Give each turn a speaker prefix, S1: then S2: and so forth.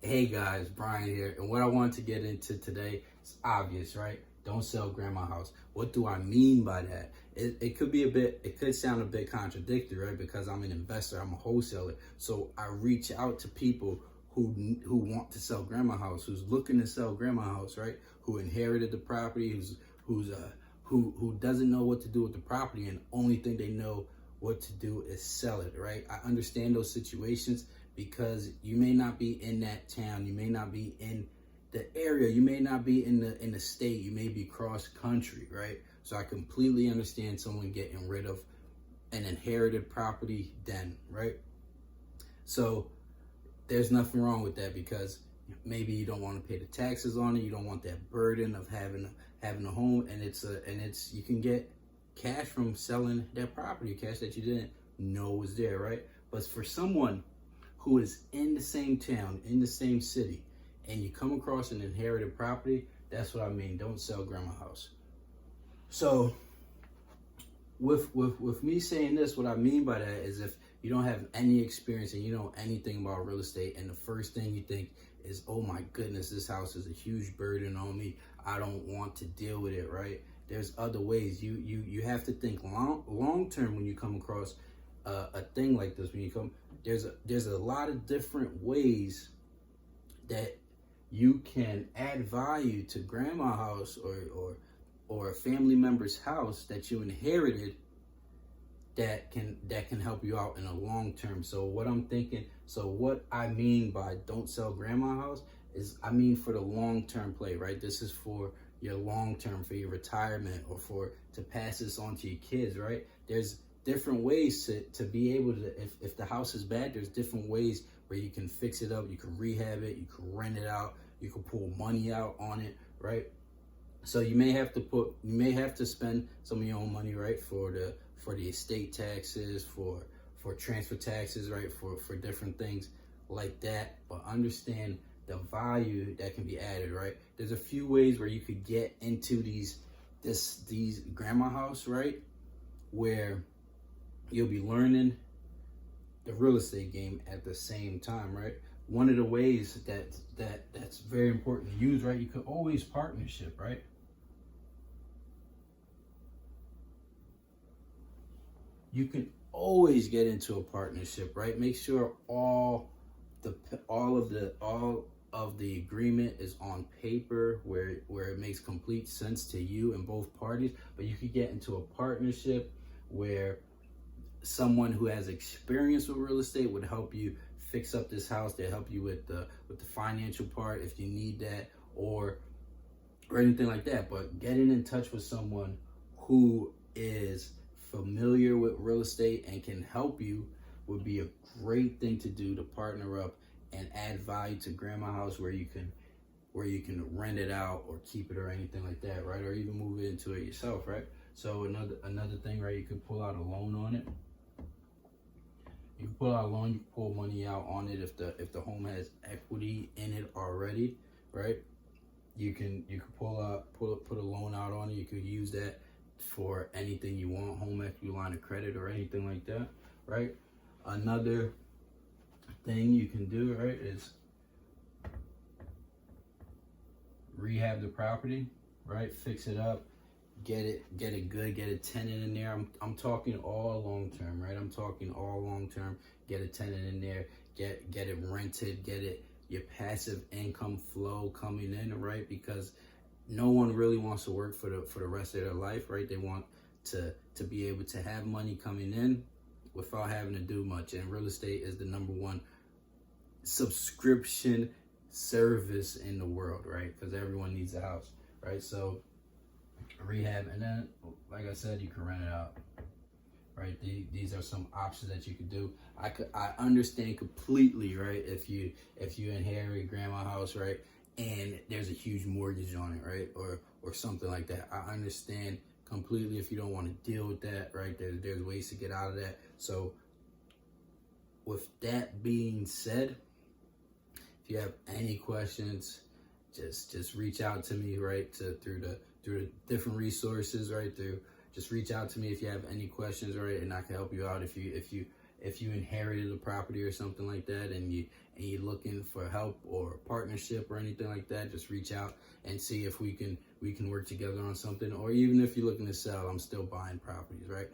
S1: Hey guys, Brian here, and what I want to get into today is obvious, right? Don't sell grandma house. What do I mean by that? It could sound a bit contradictory, right? Because I'm an investor, I'm a wholesaler, so I reach out to people who want to sell grandma house, who's looking to sell grandma house, right? Who inherited the property, who doesn't know what to do with the property, and only thing they know what to do is sell it, right? I understand those situations because you may not be in that town, you may not be in the area, you may not be in the state, you may be cross country, right? So I completely understand someone getting rid of an inherited property then, right? So there's nothing wrong with that because maybe you don't want to pay the taxes on it, you don't want that burden of having a home, and you can get cash from selling that property, cash that you didn't know was there, right? But for someone who is in the same town, in the same city, and you come across an inherited property, that's what I mean. Don't sell grandma house. So with me saying this, what I mean by that is if you don't have any experience and you know anything about real estate, and the first thing you think is, oh my goodness, this house is a huge burden on me, I don't want to deal with it, right? There's other ways. You have to think long term when you come across a thing like this. When you come, there's a lot of different ways that you can add value to grandma house or a family member's house that you inherited that can help you out in a long term. So what I mean by don't sell grandma house is, I mean for the long term play, right? This is for your long term, for your retirement, or to pass this on to your kids, right? There's different ways to be able to, if the house is bad, there's different ways where you can fix it up, you can rehab it, you can rent it out, you can pull money out on it, right? So you may have to spend some of your own money, right, for the estate taxes, for transfer taxes, right, for different things like that. But understand the value that can be added, right? There's a few ways where you could get into these grandma house, right, where you'll be learning the real estate game at the same time, right? One of the ways that's very important to use, right? You could always partnership, right? You can always get into a partnership, right? Make sure all of the agreement is on paper where it makes complete sense to you and both parties. But you could get into a partnership where someone who has experience with real estate would help you fix up this house. They help you with the financial part if you need that, or anything like that. But getting in touch with someone who is familiar with real estate and can help you would be a great thing to do, to partner up and add value to grandma house where you can rent it out or keep it or anything like that, right? Or even move it into it yourself, right? So another thing, right? You could pull out a loan on it. You can pull out a loan. You can pull money out on it if the home has equity in it already, right? You can put a loan out on it. You could use that for anything you want, home equity line of credit or anything like that, right? Another thing you can do, right, is rehab the property, right? Fix it up, get it good, get a tenant in there. I'm talking all long term, right? I'm talking all long term. Get a tenant in there, get it rented, get it your passive income flow coming in, right? Because no one really wants to work for the rest of their life, right? They want to be able to have money coming in without having to do much. And real estate is the number one subscription service in the world, right? Because everyone needs a house, right? So rehab, and then like I said, you can rent it out, right? These are some options that you could do. I understand completely, right? If you inherit grandma house, right, and there's a huge mortgage on it, right, or something like that, I understand completely if you don't want to deal with that, right? There's ways to get out of that. So with that being said, if you have any questions, just reach out to me, right? Through the different resources, right? Just reach out to me if you have any questions, right? And I can help you out if if you inherited a property or something like that, and you're looking for help or partnership or anything like that, just reach out and see if we can work together on something. Or even if you're looking to sell, I'm still buying properties, right?